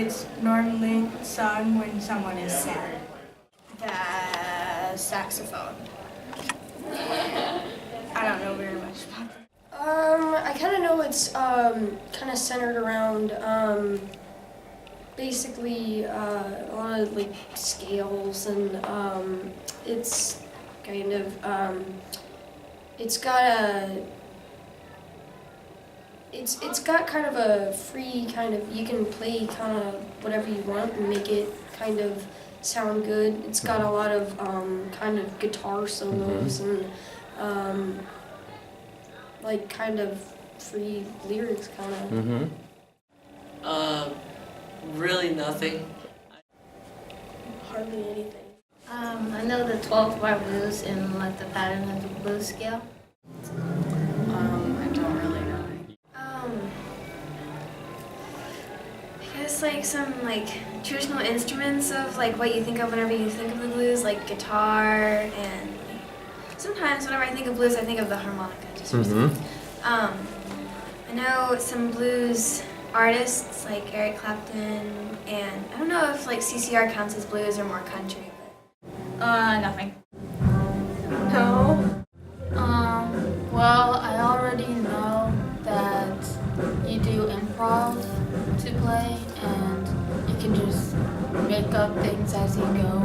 it's normally sung when someone is sad. The saxophone. I don't know very much about that. I kind of know it's kind of centered around basically a lot of like scales, and it's kind of it's got kind of a free kind of, you can play kind of whatever you want and make it kind of sound good. It's got a lot of kind of guitar solos and like kind of free lyrics kind of. Really nothing. Hardly anything. I know the 12-bar blues and like the pattern of the blues scale. I don't really know. I guess like some like traditional instruments of like what you think of whenever you think of the blues, like guitar, and sometimes whenever I think of blues, I think of the harmonica. Just I know some blues artists like Eric Clapton, and I don't know if like CCR counts as blues or more country. Nothing. No. Well, I already know that you do improv to play, and you can just make up things as you go.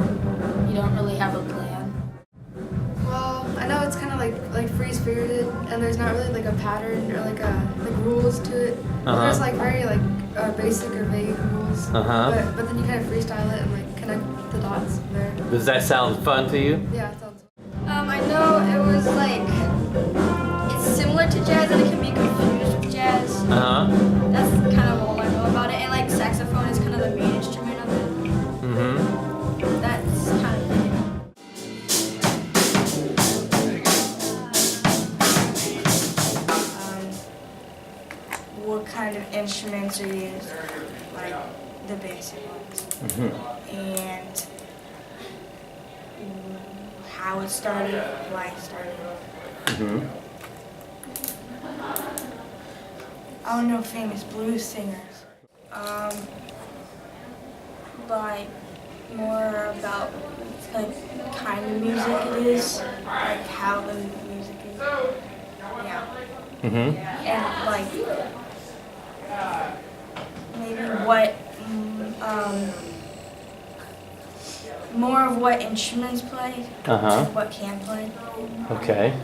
You don't really have a plan. Well, I know it's kind of like free-spirited, and there's not really like a pattern or like rules to it. There's like very like basic or vague rules, but then you kind of freestyle it and like connect the dots there. Does that sound fun to you? Yeah, it sounds. I know it was like, it's similar to jazz and it can be confused with jazz. That's kind of all I know about it. And like saxophone is kind of the main instrument of it. That's kind of it. What kind of instruments are used? Like the basic ones. And how it started, why it started. I don't know famous blues singers. But more about like kind of music it is, like how the music is. Yeah. And like maybe what more of what instruments play and what can play. Okay.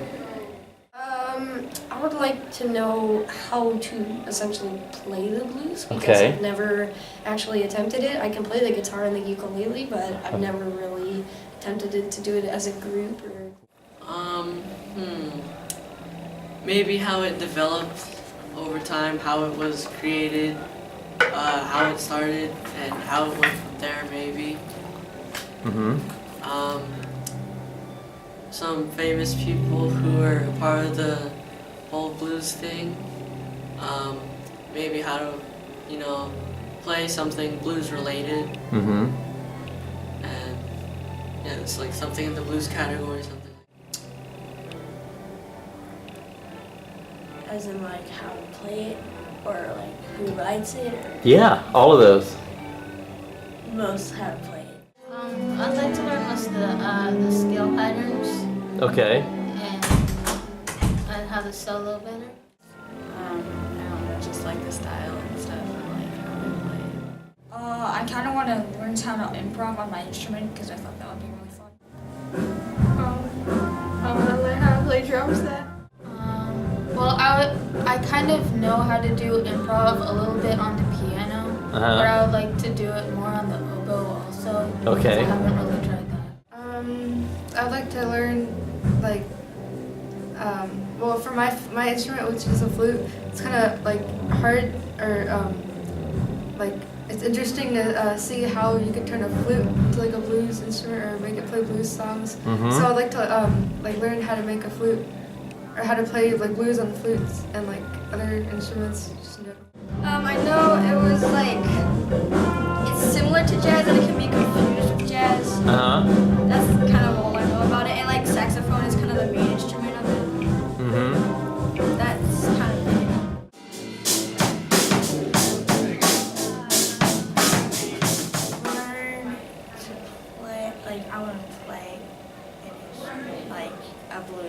I would like to know how to essentially play the blues, because Okay. I've never actually attempted it. I can play the guitar and the ukulele, but I've never really attempted to do it as a group or. Maybe how it developed over time, how it was created, how it started, and how it went from there, maybe. Some famous people who are a part of the whole blues thing. Maybe how to, play something blues related. And yeah, it's like something in the blues category, something. As in like how to play it, or like who writes it, or Yeah, all of those. most how to play it. I'd like to learn most of the scale patterns Okay. and how to solo better. I don't know, just like the style and stuff, and like how they play it. I kind of want to learn how to improv on my instrument because I thought that would be really fun. I want to learn how to play drums then. Well, I kind of know how to do improv a little bit on the piano, but I would like to do it more on the oboe also. Okay. I haven't really tried that. I'd like to learn like well, for my instrument, which is a flute, it's kind of like hard or like it's interesting to see how you could turn a flute to like a blues instrument or make it play blues songs. So I'd like to like learn how to make a flute or how to play like blues on flutes and like other instruments. Just in general. I know it was like, it's similar to jazz and it can be confused with jazz. That's kind of all I know about it. And like saxophone is kind of the main instrument of it. That's kind of it.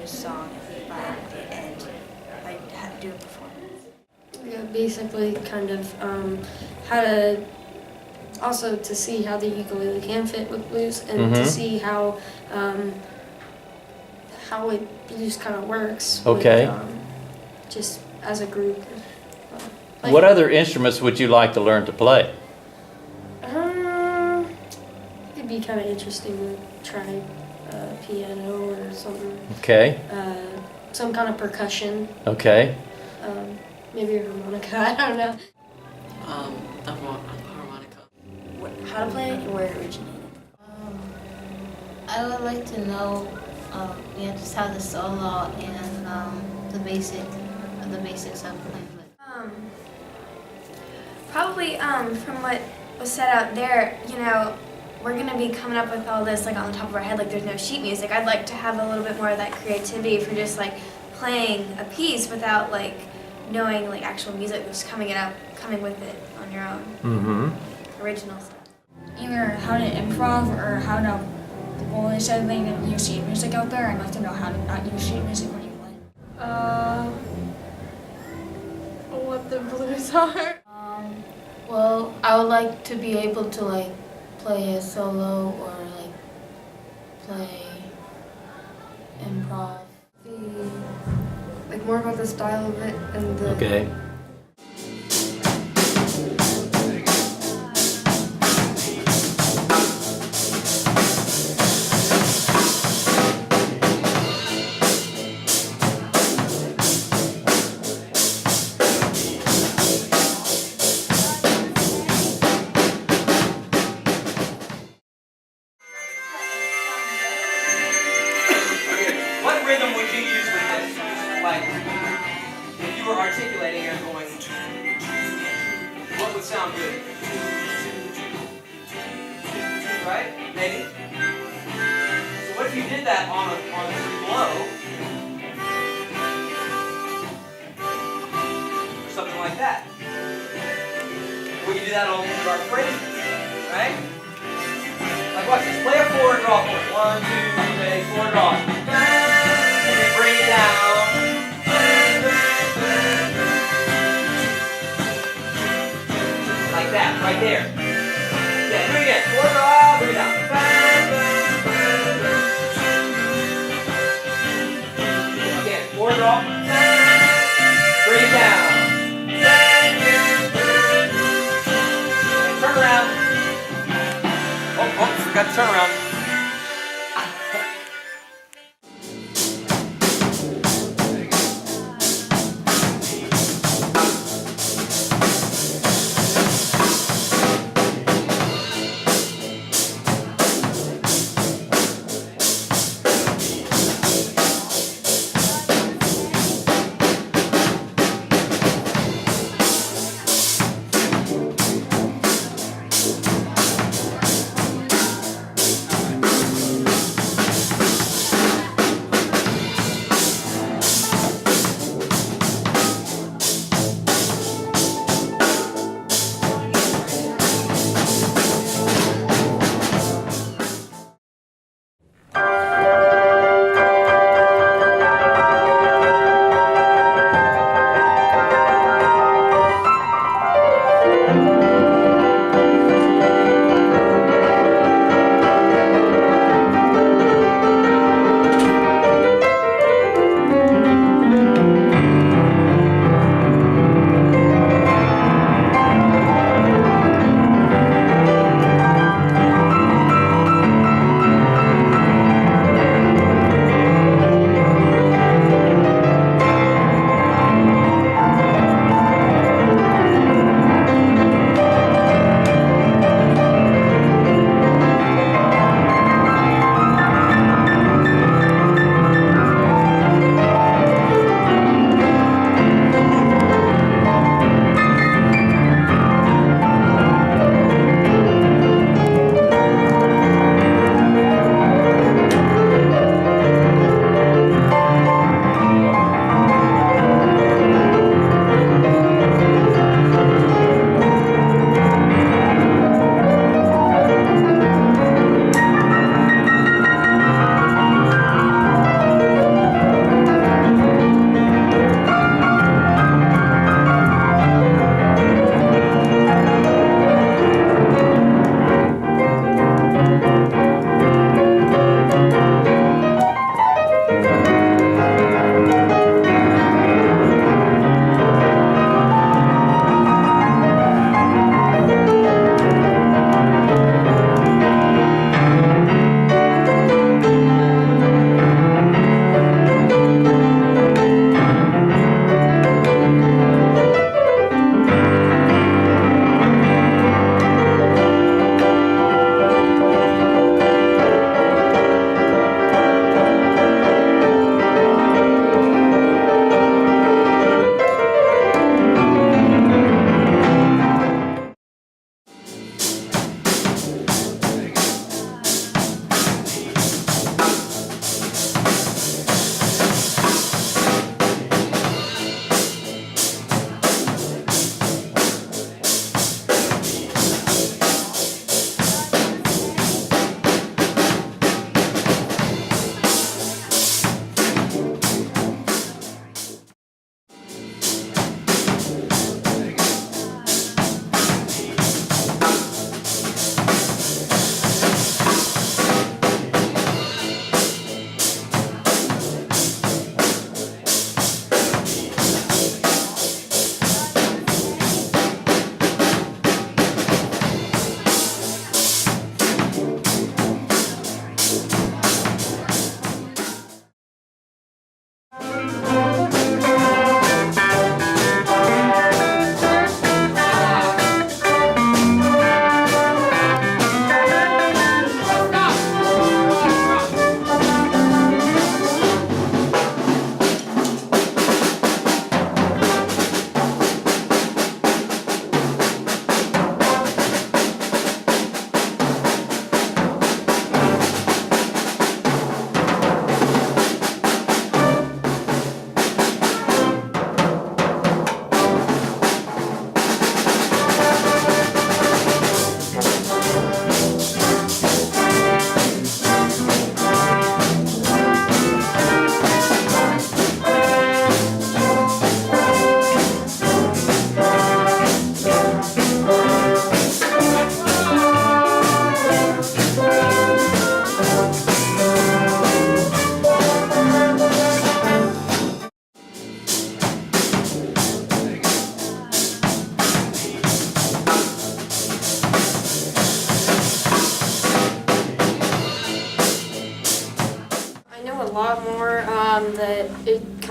a song and by the end I had to do a performance. Yeah, basically kind of how to also to see how the ukulele can fit with blues and to see how it blues kind of works. Okay. With, just as a group. Like, What other instruments would you like to learn to play? It'd be kind of interesting to try piano or something. Okay. Some kind of percussion. Okay. Maybe a harmonica. I don't know. A harmonica. How to play it and where it originated. I would like to know, just how the solo and the basics of playing with. Probably from what was said out there, we're gonna be coming up with all this like on the top of our head, like there's no sheet music. I'd like to have a little bit more of that creativity for just like playing a piece without like knowing like actual music, just coming with it on your own. Original stuff. Either how to improv or how to, well, instead of letting use sheet music out there, I'd like to know how to not use sheet music when you play. What the blues are. Well, I would like to be able to like play a solo or like play improv. Like more about the style of it and the. Okay. What rhythm would you use with this? Like, if you were articulating and going, what would sound good? Right? Maybe? So what if you did that on a blow? Or something like that. We can do that on one of our phrases, right? Like watch this. Play a 4 and draw point. 1, 2, 3, 4 draw. And then bring it down. Like that, right there. Yeah, do it again. 4 draw, bring it down. Again, 4 draw. Bring it down. And turn around. Oh, forgot to turn around.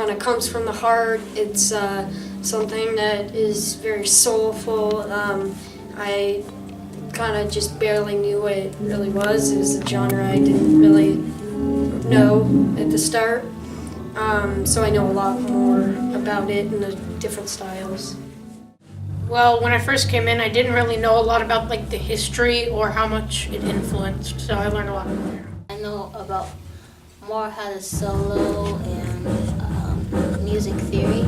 kind of comes from the heart. It's something that is very soulful. I kind of just barely knew what it really was. It was a genre I didn't really know at the start. So I know a lot more about it and the different styles. Well, when I first came in, I didn't really know a lot about like the history or how much it influenced, so I learned a lot more. I know about more how to solo and music theory.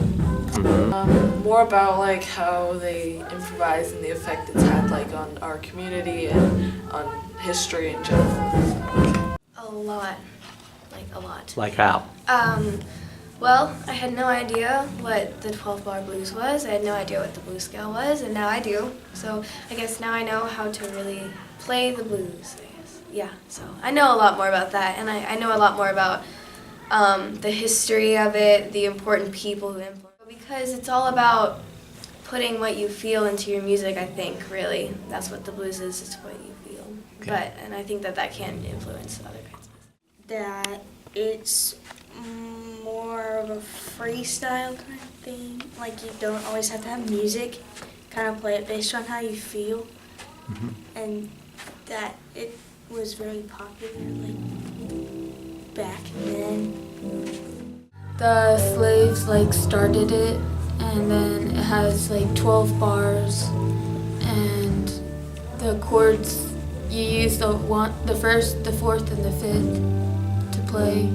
More about like how they improvise and the effect it's had like on our community and on history in general. A lot. Like a lot. Like how? Well, I had no idea what the 12-bar blues was. I had no idea what the blues scale was, and now I do. So I guess now I know how to really play the blues, I guess. Yeah, so I know a lot more about that, and I know a lot more about the history of it, the important people who influence it. Because it's all about putting what you feel into your music, I think, really. That's what the blues is, it's what you feel. Okay. And I think that can influence other kinds of music. That it's more of a freestyle kind of thing. Like you don't always have to have music. Kind of play it based on how you feel. And that it was very popular like back then. The slaves like started it, and then it has like 12 bars, and the chords you use the first, the fourth, and the fifth to play,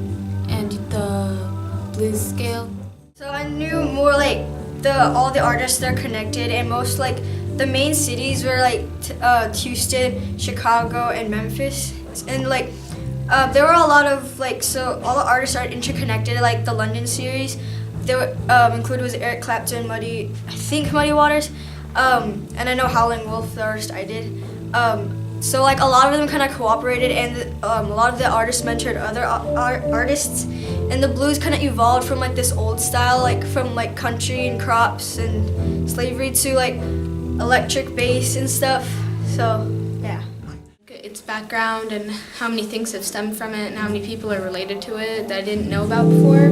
and the blues scale. So I knew more like all the artists that are connected, and most like the main cities were like Houston, Chicago, and Memphis, and like there were a lot of like, so all the artists are interconnected. Like the London series, there were included was Eric Clapton, I think Muddy Waters, and I know Howlin' Wolf, the artist I did. So like a lot of them kind of cooperated, and a lot of the artists mentored other artists, and the blues kind of evolved from like this old style, like from like country and crops and slavery to like electric bass and stuff. So yeah. Its background and how many things have stemmed from it and how many people are related to it that I didn't know about before.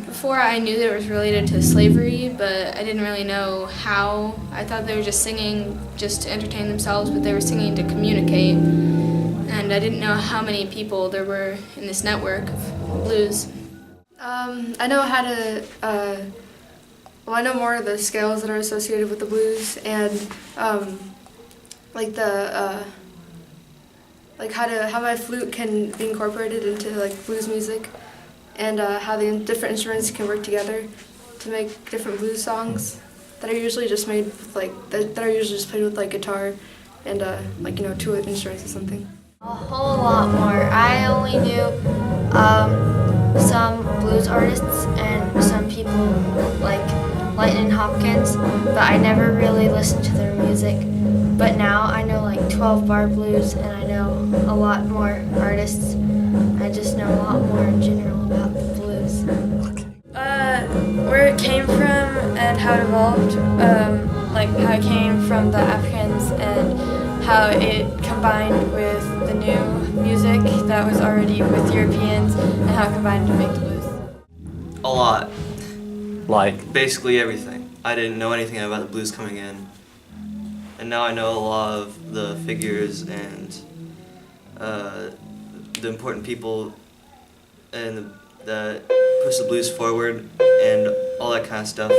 Before I knew that it was related to slavery, but I didn't really know how. I thought they were just singing just to entertain themselves, but they were singing to communicate. And I didn't know how many people there were in this network of blues. I know how to, I know more of the scales that are associated with the blues, and like like how my flute can be incorporated into like blues music, and how the different instruments can work together to make different blues songs that are usually just made with like that are usually just played with like guitar and like two instruments or something. A whole lot more. I only knew some blues artists and some people like Lightning Hopkins, but I never really listened to their music. But now I know like 12-bar blues, and I know a lot more artists. I just know a lot more in general about the blues. Where it came from and how it evolved, like how it came from the Africans and how it combined with the new music that was already with Europeans and how it combined to make the blues. A lot. Like? Basically everything. I didn't know anything about the blues coming in. And now I know a lot of the figures and the important people and that push the blues forward and all that kind of stuff.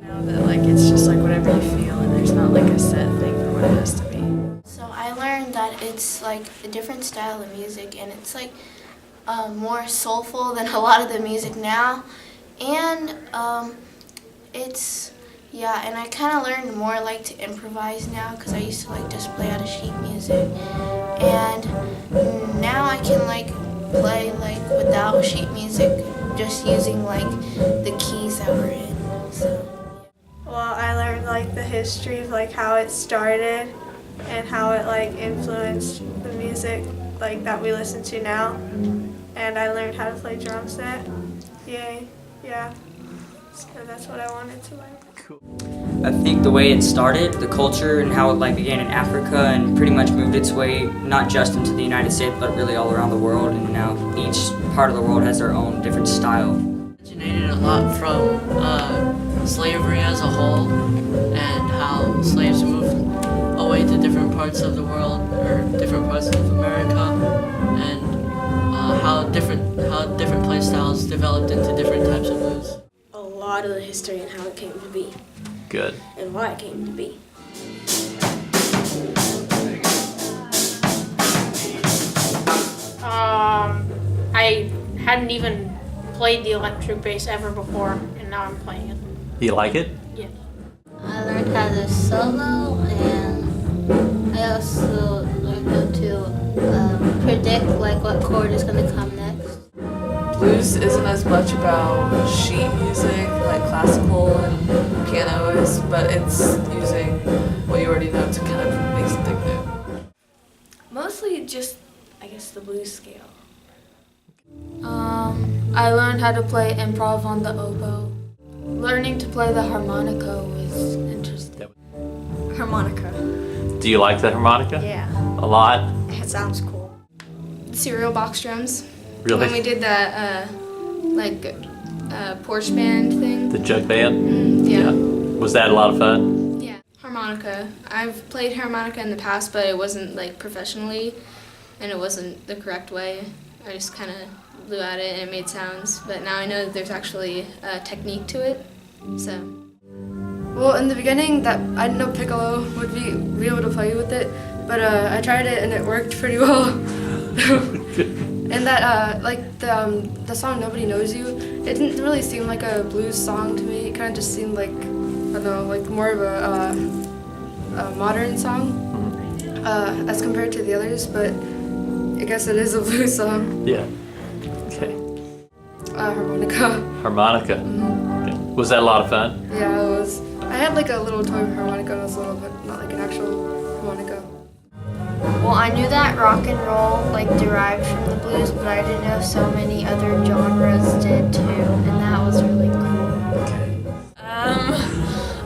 Now that like it's just like whatever you feel, and there's not like a set thing for what it has to be. So I learned that it's like a different style of music, and it's like more soulful than a lot of the music now, and and I kind of learned more like to improvise now, because I used to like just play out of sheet music, and now I can like play like without sheet music, just using like the keys that we're in. So. Well, I learned like the history of like how it started and how it like influenced the music like that we listen to now, and I learned how to play drum set. Yay, yeah. So that's what I wanted to learn. I think the way it started, the culture and how it like began in Africa and pretty much moved its way not just into the United States but really all around the world, and now each part of the world has their own different style. originated a lot from slavery as a whole and how slaves moved away to different parts of the world or different parts of America, and how different play styles developed into different types of blues. A lot of the history and how it came to be. Good. And why it came to be. I hadn't even played the electric bass ever before, and now I'm playing it. You like it? Yeah. I learned how to solo, and I also learned how to predict like what chord is going to come next. Blues isn't as much about sheet music like classical and piano is, but it's using what you already know to kind of make something new. Mostly just, I guess, the blues scale. I learned how to play improv on the oboe. Learning to play the harmonica was interesting. Harmonica. Do you like the harmonica? Yeah. A lot? It sounds cool. Cereal box drums. Really? When we did that, porch band thing. The jug band? Yeah. Was that a lot of fun? Yeah. Harmonica. I've played harmonica in the past, but it wasn't like professionally, and it wasn't the correct way. I just kind of blew at it and it made sounds, but now I know that there's actually a technique to it, so. Well, in the beginning, that I didn't know piccolo would be able to play with it, but I tried it and it worked pretty well. And that the song "Nobody Knows You," it didn't really seem like a blues song to me. It kind of just seemed like, I don't know, like more of a modern song as compared to the others. But I guess it is a blues song. Yeah. Okay. Harmonica. Harmonica. Okay. Was that a lot of fun? Yeah, it was. I had like a little toy harmonica when I was little, but not like an actual harmonica. Well, I knew that rock and roll like derived from the blues, but I didn't know so many other genres did too, and that was really cool. Okay.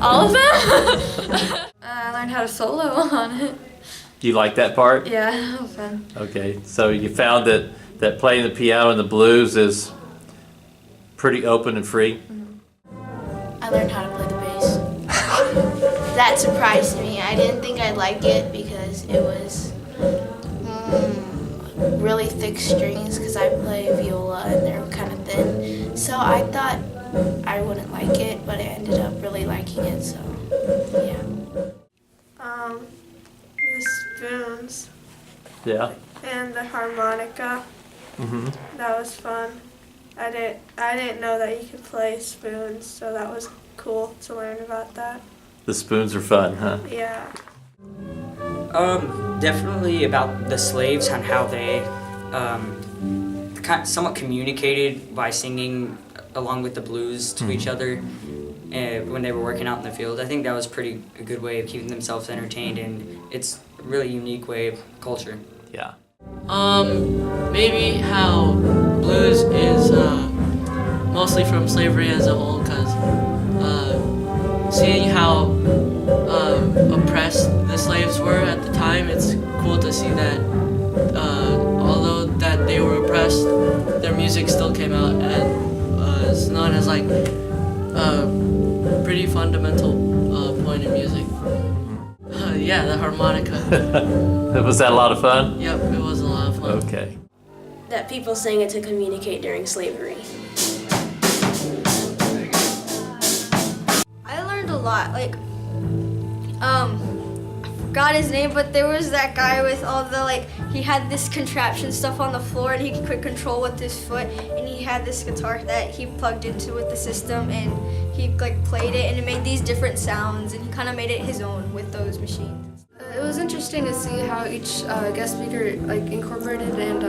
All of them. I learned how to solo on it. You like that part? Yeah, that was fun. Okay. So you found that playing the piano and the blues is pretty open and free? I learned how to play the bass. That surprised me. I didn't think I'd like it because it was really thick strings because I play viola and they're kind of thin. So I thought I wouldn't like it, but I ended up really liking it, so yeah. The spoons Yeah. and the harmonica. Mm-hmm. That was fun. I didn't know that you could play spoons, so that was cool to learn about that. The spoons are fun, huh? Yeah. Definitely about the slaves and how they somewhat communicated by singing along with the blues to each other when they were working out in the field. I think that was a good way of keeping themselves entertained, and it's a really unique way of culture. Yeah. Maybe how blues is mostly from slavery as a whole, because seeing how oppressed the slaves were at the time, it's cool to see that although that they were oppressed, their music still came out and was known as like a pretty fundamental point in music. Yeah, the harmonica. Was that a lot of fun? Yep, it was a lot of fun. Okay. That people sang it to communicate during slavery. I learned a lot. Like, I forgot his name, but there was that guy with all the he had this contraption stuff on the floor, and he could control with his foot, and he had this guitar that he plugged into with the system, and he played it, and it made these different sounds, and he kind of made it his own with those machines. It was interesting to see how each guest speaker incorporated and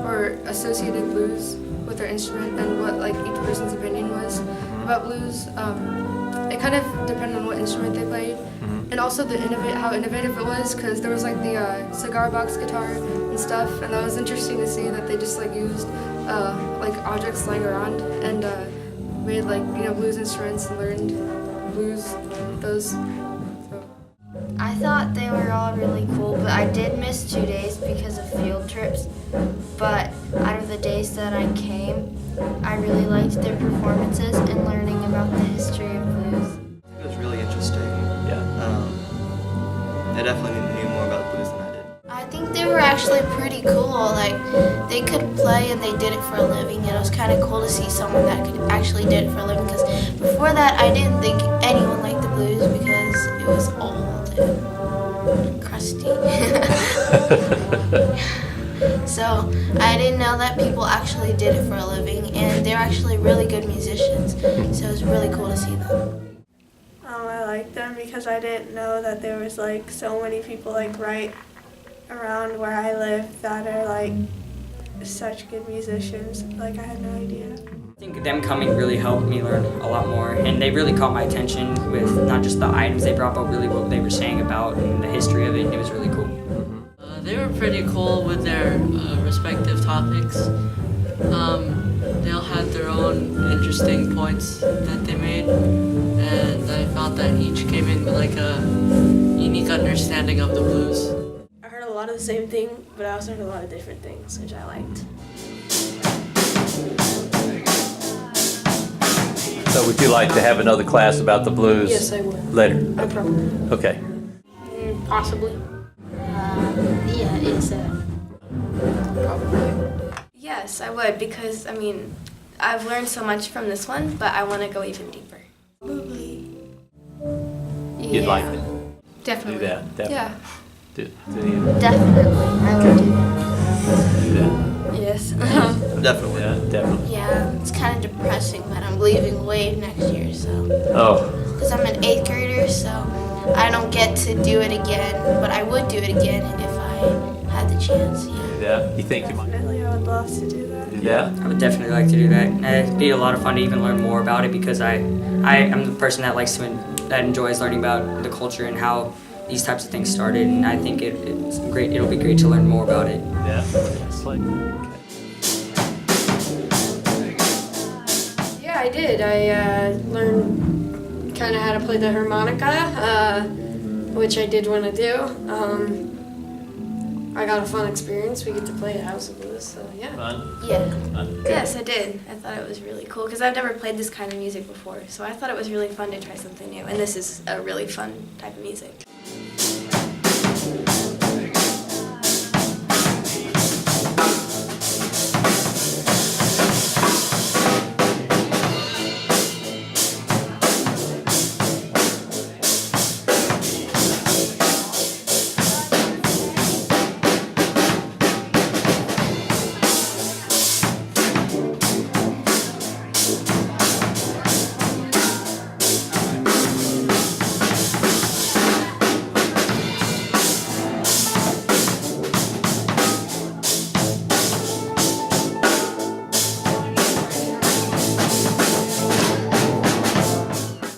or associated blues with their instrument, and what each person's opinion was about blues. It kind of depended on what instrument they played, and also how innovative it was, because there was the cigar box guitar and stuff, and that was interesting to see that they just used objects lying around and made blues instruments and learned blues with those. I thought they were all really cool, but I did miss 2 days because of field trips. But out of the days days that I came, I really liked their performances and learning about the history of blues. It was really interesting. Yeah. I definitely knew more about blues than I did. I think they were actually pretty cool. Like, they could play and they did it for a living, and it was kind of cool to see someone that could actually did it for a living, because before that I didn't think anyone liked the blues because it was old and crusty. So I didn't know that people actually did it for a living, and they're actually really good musicians, so it was really cool to see them. I like them because I didn't know that there was like so many people like right around where I live that are like such good musicians. Like I had no idea. I think them coming really helped me learn a lot more, and they really caught my attention with not just the items they brought, but really what they were saying about and the history of it, and it was really cool. They were pretty cool with their respective topics. They all had their own interesting points that they made, and I felt that each came in with like a unique understanding of the blues. I heard a lot of the same thing, but I also heard a lot of different things, which I liked. So would you like to have another class about the blues? Yes, I would. Later? I probably. Okay. Possibly. Yeah, it's Probably. Yes, I would, because I mean, I've learned so much from this one, but I want to go even deeper. You'd like to Definitely. do that? Definitely. Yeah. Do you? Definitely, I would do that. Do that? Yes. Definitely. Yeah, definitely. Yeah, it's kind of depressing that I'm leaving Wave next year, so. Oh, Because I'm an 8th grader, so I don't get to do it again, but I would do it again if I had the chance. yeah. You think you might Definitely, I would love to do that. do that? I would definitely like to do that. And it'd be a lot of fun to even learn more about it, because I'm the person that likes to that enjoys learning about the culture and how these types of things started, and I think it's great. It'll be great to learn more about it. Yeah. Yeah, I did. I learned kind of how to play the harmonica, which I did want to do. I got a fun experience. We get to play at House of Blues, so yeah. Fun? Yeah. Fun. Yes, I did. I thought it was really cool because I've never played this kind of music before, so I thought it was really fun to try something new. And this is a really fun type of music.